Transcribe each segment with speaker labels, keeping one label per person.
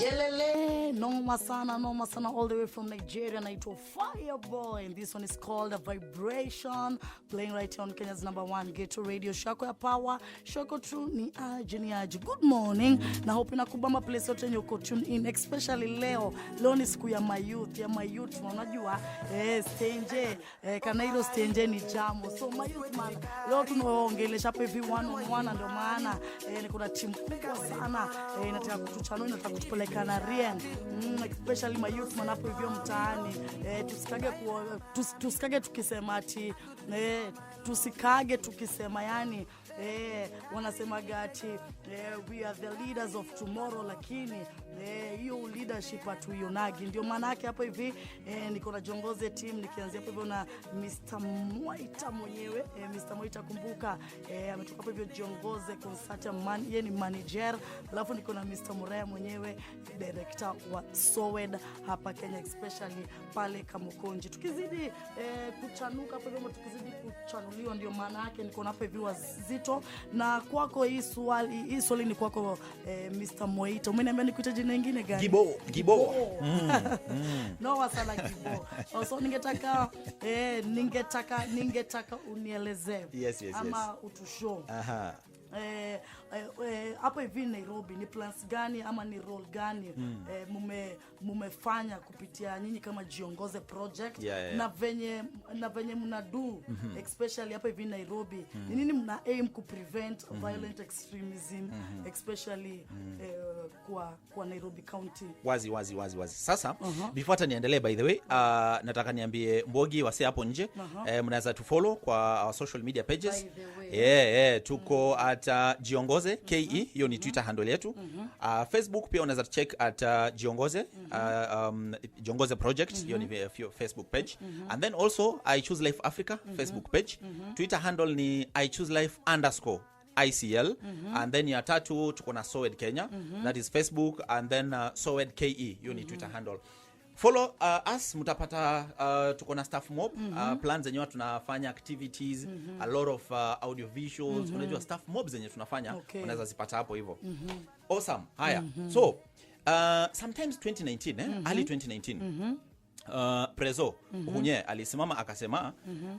Speaker 1: Yelele, noma sana all the way from Nigeria. Naitwa Fireboy, and this one is called A Vibration, playing right here on Kenya's #1 Ghetto Radio. Shako ya power, shako true ni aje. Good morning. Na hope inakubamba place yote yenye uko tune in, especially leo ni siku ya mayouth, unajua stage Kanairo stage ni jamo. So mayouth man, leo tunaongelesha hapa hivi one on one, ndio maana niko na timu kubwa sana inataka kutuchanua, inataka kutupeleka na Rien, especially mayouth man hapo hivyo mtaani. Tusikage tukisema ati tusikage tukisema yani wanasema gati we are the leaders of tomorrow, lakini hiyo leadership hatuionagi. Ndio maana yake hapo hivi niko na Jiongoze Team, nikianzia hapo hivyo na Mr. Moita mwenyewe. Mr. Moita, kumbuka ametoka hapo hivyo Jiongoze concert man, yeye ni manager. Alafu niko na Mr. Muraya mwenyewe, director wa Sowed hapa Kenya, especially pale Kamukonji. Tukizidi kuchanuka hapo hivyo, tukizidi kuchanuliwa, ndio maana yake niko na hapo hivi wazito. Na kwako hii swali ni kwako Mr. Moita. Umeniambia nikuite jina lingine gani?
Speaker 2: Gibo.
Speaker 1: No wasala Gibo. So ningetaka unieleze.
Speaker 2: Yes.
Speaker 1: Ama utushow. Hapo hivi Nairobi ni plans gani ama ni role gani mumefanya kupitia nyinyi kama Jiongoze project? Na venye mnadu especially hapo hivi Nairobi, ni nini mna aim ku prevent violent extremism especially kwa Nairobi County?
Speaker 2: Wazi. Sasa before hata niendelee, by the way, nataka niambie Mbogi wase hapo nje, mnaweza tu follow kwa our social media pages. Tuko at Jiongoze KE, hiyo ni Twitter handle yetu. Facebook pia unaweza check at Jiongoze Jiongoze project, hiyo ni Facebook page. And then also I Choose Life Africa Facebook page. Twitter handle ni I_choose_life_ICL. And then ya tatu tuko na Sowed Kenya, that is Facebook, and then Sowed KE, hiyo ni Twitter handle. Follow us, mutapata tuko na staff mob, plans zenye tunafanya, activities, a lot of audio visuals, unajua staff mob zenye tunafanya, unaweza zipata hapo hivyo. Awesome. Haya. So sometimes 2019 early 2019 Prezo Hunye alisimama akasema,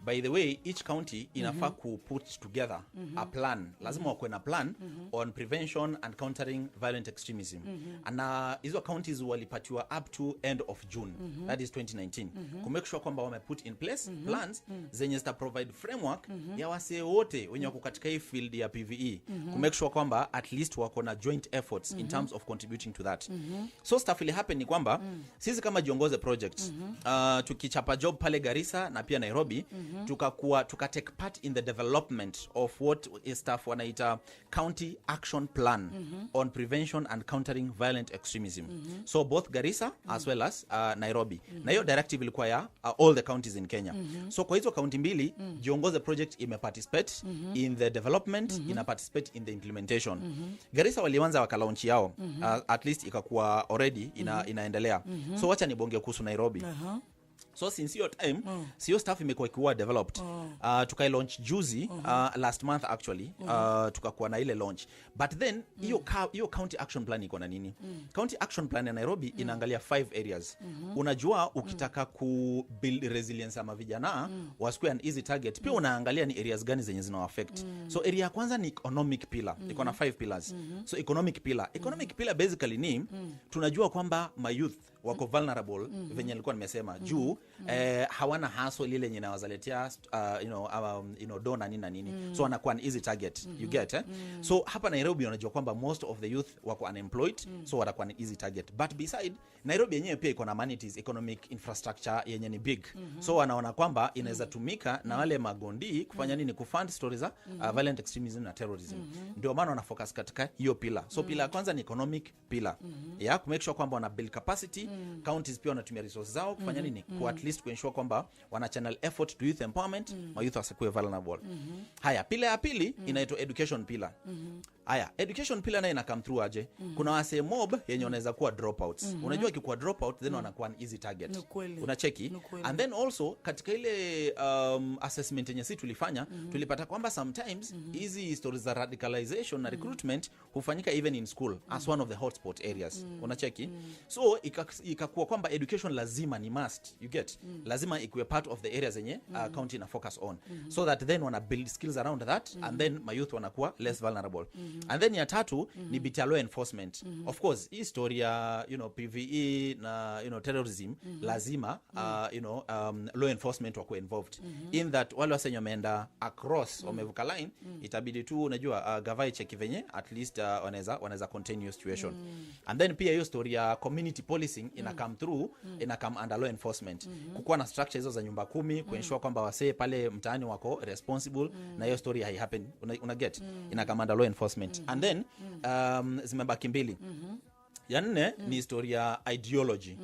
Speaker 2: by the way, each county inafaa ku put together a plan. Lazima wakuwe na plan on prevention and countering violent extremism. And hizo counties walipatiwa up to end of June, that is 2019, ku make sure kwamba wame put in place plans zenye zita provide framework ya wase wote wenye wako katika hii field ya PVE, ku make sure kwamba at least wako na joint efforts in terms of contributing to that. So stuff ile happen ni kwamba sisi kama Jiongoze project tukichapa job pale Garissa na pia Nairobi, tuka take part in the development of what is staff wanaita County Action Plan on prevention and countering violent extremism. So both Garissa as well as Nairobi. Na hiyo directive ilikuwa ya all the counties in Kenya. So kwa hizo county mbili, Jiongoze project imeparticipate in the development, ina participate in the implementation. Garissa walianza wakalaunch yao, at least ikakuwa already inaendelea. So wacha nibonge kuhusu Nairobi. So since your time, sio staff imekuwa ikiwa developed. Tukai launch juzi, last month actually, tukakuwa na ile launch. But then, hiyo county action plan iko na nini? County action plan ya Nairobi inaangalia 5 areas. Unajua, ukitaka ku build resilience ama vijana, wasikuwe an easy target, pia unaangalia ni areas gani zenye zina affect. So area ya kwanza ni economic pillar. Iko na 5 pillars. So economic pillar basically ni, tunajua kwamba my youth wako vulnerable, venye nilikuwa nimesema juu hawana hustle ile yenye inawazaletea dona nini. So wanakuwa an easy target, you get So hapa Nairobi unajua kwamba most of the youth wako unemployed, so watakuwa an easy target. But beside Nairobi yenyewe pia iko na amenities, economic infrastructure yenye ni big. So wanaona kwamba inaweza tumika na wale magondi kufanya nini, kufund stories za violent extremism na terrorism. Ndio maana wana focus katika hiyo pillar. So pillar ya kwanza ni economic pillar. Ku make sure kwamba wana build capacity, counties pia wanatumia resources zao kufanya nini, ku at least kuensure kwamba wana channel effort to youth empowerment, ma youth wasikuwe vulnerable. Haya, pillar ya pili inaitwa education pillar. Aya, education pillar nayo ina come through aje. Kuna wase mob yenye wanaweza kuwa dropouts. Unajua kikuwa dropout then wanakuwa an easy target. Unacheki. And then also katika ile assessment yenye sisi tulifanya, tulipata kwamba sometimes hizi stories za radicalization na recruitment hufanyika even in school as one of the hotspot areas. Unacheki. So ikakuwa kwamba education lazima ni must, you get. Lazima ikuwe part of the areas yenye county na focus on, so that then wana build skills around that, and then my youth wanakuwa less vulnerable. And then ya tatu ni bit ya law enforcement. Of course hii story ya PVE na terrorism lazima law enforcement wako involved in that. Wale wasenyo wameenda across wamevuka line, itabidi tu unajua gavai check venye at least wanaweza continue situation. And then pia hiyo story ya community policing ina come through, ina come under law enforcement. Kukuwa na structure hizo za nyumba 10 kuensure kwamba wasee pale mtaani wako responsible na hiyo story hai happen, una get, ina come under law enforcement. And then zimebaki mbili. Ya nne ni historia ya ideology.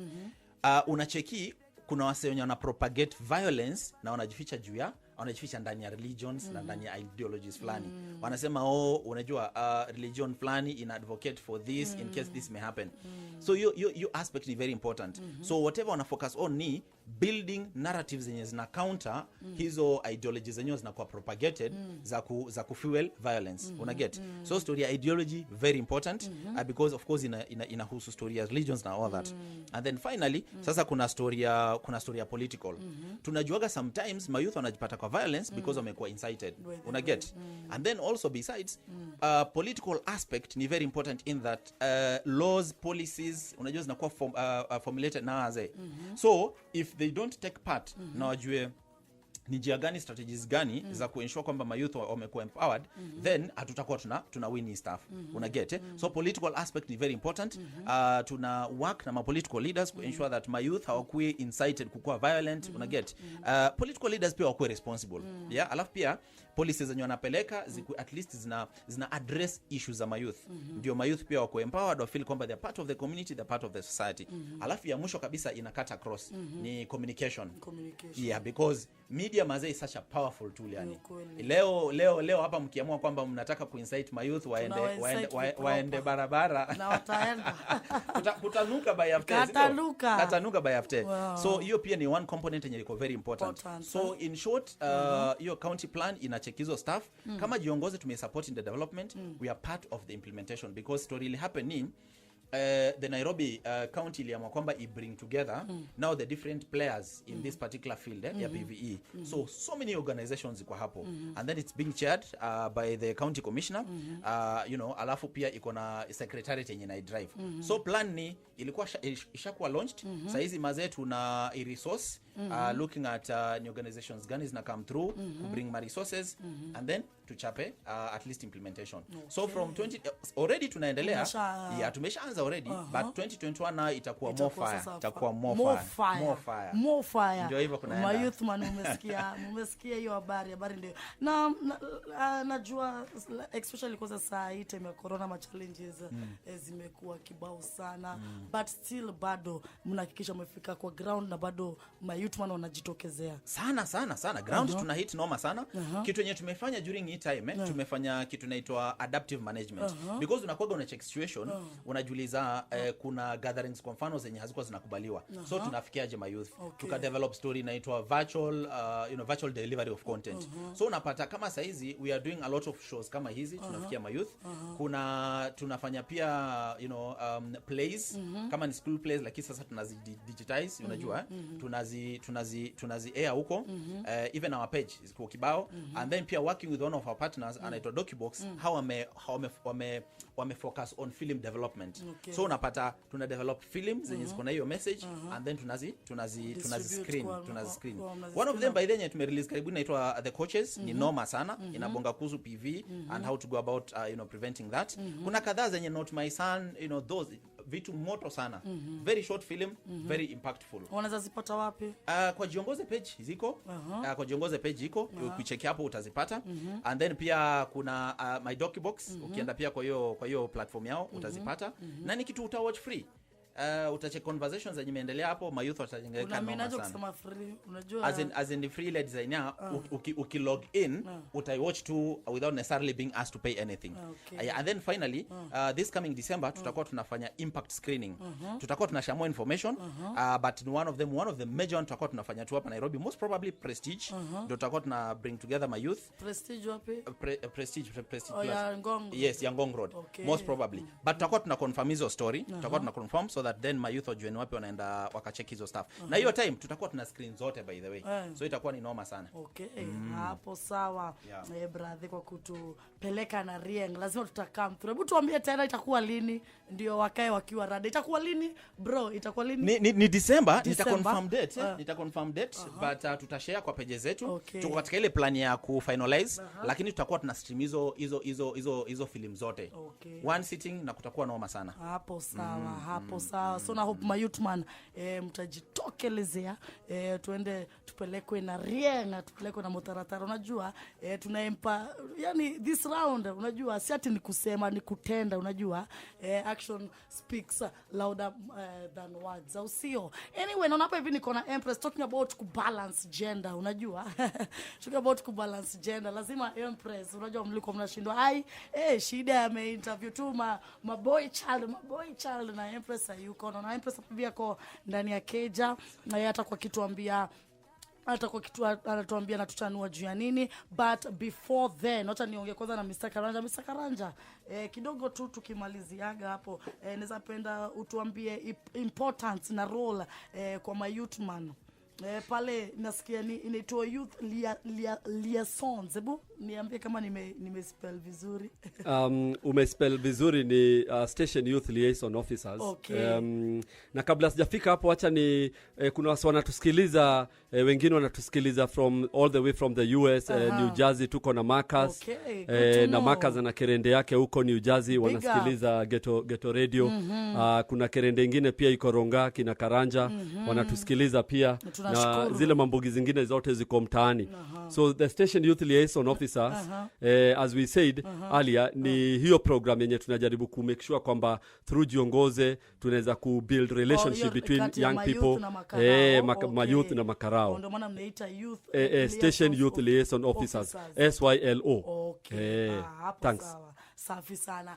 Speaker 2: Unacheki kuna wase wenye wana propagate violence na wanajificha juu ya, wanajificha ndani ya religions na ndani ya ideologies fulani. Wanasema unajua religion fulani in advocate for this in case this may happen. So your aspect is very important. So whatever wana focus on ni building narratives zenye zina counter hizo ideologies zenye zinakuwa propagated za kufuel violence. Una get? So story ya ideology very important because of course inahusu story ya religions na all that. And then finally sasa kuna story ya political. Tunajuaga sometimes my youth wanajipata kwa violence because wamekuwa incited. Una get? And then also besides political aspect ni very important in that laws, policies unajua zinakuwa formulated na aze. So if they don't take part na wajue ni njia gani, strategies gani za kuensure kwamba my youth wamekuwa empowered, then hatutakuwa tuna win stuff. Una get? So political aspect ni very important. Tuna work na ma political leaders to ensure that my youth hawakuwe incited kukua violent. Una get? Political leaders pia wakuwe responsible. Yeah, alafu pia policies zenye wanapeleka at least zina address issues za my youth. Ndio my youth pia wako empowered, wa feel kwamba they're part of the community, they're part of the society. Alafu ya mwisho kabisa ina cut across ni communication. Yeah, because media mazee is such a powerful tool yani. Leo hapa mkiamua kwamba mnataka kuinsight my youth waende barabara
Speaker 1: na wataenda
Speaker 2: kutanuka by after. Katanuka by after. Wow. So hiyo pia ni one component yenye iko very important. So in short hiyo county plan inachekizo staff kama Jiongoze tumesupport in the development, we are part of the implementation because story really happening. The Nairobi County iliamua kwamba I bring together now the different players in this particular field ya PVE. So many organizations ziko hapo and then it's being chaired by the county commissioner. Alafu pia iko na secretariat yenye na drive. So plan ni ilikuwa ishakuwa launched. Sasa hizi mazetu na resource looking at new organizations gani zina come through to bring my resources and then tuchape at least implementation. So from 20 already tunaendelea. Yeah, tumeshaanza already but 2021 na itakuwa more fire. Ndio hivyo kunaenda.
Speaker 1: My youth man umesikia hiyo habari ndio. Na najua especially because saa hii time ya corona ma challenges zimekuwa kibao sana but still bado mnahakikisha mmefika kwa ground na bado my youth man wanajitokezea.
Speaker 2: Sana ground tuna hit noma sana. Kitu yenye tumefanya during hii time tumefanya kitu inaitwa adaptive management because unakuwa una check situation unajiuliza kuna gatherings kwa mfano zenye hazikuwa zinakubaliwa. So tunafikiaje my youth? Tuka develop story inaitwa virtual delivery of content. So unapata kama saizi we are doing a lot of shows kama hizi tunafikia my youth. Tunafanya pia plays kama ni school plays lakini sasa tunazi digitize unajua tunazi air huko even our page is kwa kibao and then pia working with one of our partners anaitwa Docubox how wame focus on film development. So unapata tuna develop film zenye ziko na hiyo message and then tunazi screen. One of them by then tume release karibuni inaitwa The Coaches ni noma sana inabonga kuhusu PV and how to go about preventing that. Kuna kadhaa zenye Not My Son those vitu moto sana. Very short film, very impactful.
Speaker 1: Unaweza zipata wapi?
Speaker 2: Kwa Jiongoze page ziko. Kwa Jiongoze page iko. Ukicheck hapo utazipata. And then pia kuna my Docubox ukienda pia kwa hiyo platform yao utazipata. Na ni kitu uta watch free. utache conversations zenye imeendelea hapo, mayouth watajengeka noma sana.
Speaker 1: Kusema free, unajua
Speaker 2: As in the free designer, ukilog in, utaiwatch tu without necessarily being asked to pay anything. And then finally, this coming December, tutakuwa tunafanya impact screening. Tutakuwa tunashare more information, but one of the major one tutakuwa tunafanya tu hapa Nairobi, most probably Prestige. Ndio tutakuwa tuna bring together my youth.
Speaker 1: Prestige wapi?
Speaker 2: Prestige
Speaker 1: ya Ngong.
Speaker 2: Yes, ya Ngong Road. Most probably. But tutakuwa tuna confirm hizo story. Tutakuwa tuna confirm so that then my youth wajue wapi wanaenda wakacheck hizo stuff. Na hiyo time tutakuwa tuna screen zote by the way. So itakuwa ni noma sana.
Speaker 1: Hapo sawa. Brother, kwa kutupeleka na Rieng lazima tutakam through. Hebu tuambie tena itakuwa lini ndio wakae wakiwa rada. Itakuwa lini bro? Itakuwa lini?
Speaker 2: Ni December. Nita-confirm date but tutashare kwa pages zetu. Tuko katika ile plan ya ku-finalize lakini tutakuwa tuna stream hizo film zote. One sitting na kutakuwa noma sana. Hapo
Speaker 1: sawa. So na hope my youth man mtajitokelezea tuende tupelekwe na Rieng na tupelekwe na Motaratara. Unajua tunaempa yani this round unajua si ati ni kusema ni kutenda unajua action speaks louder than words au sio? Anyway naona hapa hivi niko na Empress talking about kubalance gender unajua talking about kubalance gender lazima Empress unajua mliko mnashindwa shida ameinterview tu ma boy child na Empress yuko na Empress pia kwa ndani ya keja na yeye atakuwa kituambia anatuambia na tutanua juu ya nini, but before then acha niongee kwanza na Mr. Karanja kidogo tu tukimaliziaga hapo naweza penda utuambie importance na role kwa my youth man pale nasikia ni inaitwa youth liaisons. Hebu niambie kama nimespell vizuri.
Speaker 3: Umespell vizuri ni station youth liaison officers. Na kabla sijafika hapo acha ni kuna watu wanatusikiliza wengine wanatusikiliza from all the way from the US, New Jersey tuko na Marcus na Marcus na kerende yake huko New Jersey wanasikiliza Ghetto Radio. Kuna kerende nyingine pia iko Ronga kina Karanja wanatusikiliza pia. Na zile mambogi zingine zote ziko mtaani. So the station youth liaison officers as we said earlier ni hiyo program yenye tunajaribu ku make sure kwamba through Jiongoze tunaweza ku build relationship between young people youth na makarao.
Speaker 1: Ndio maana mnaita youth
Speaker 3: station youth liaison officers SYLO.
Speaker 1: Thanks. Safi sana.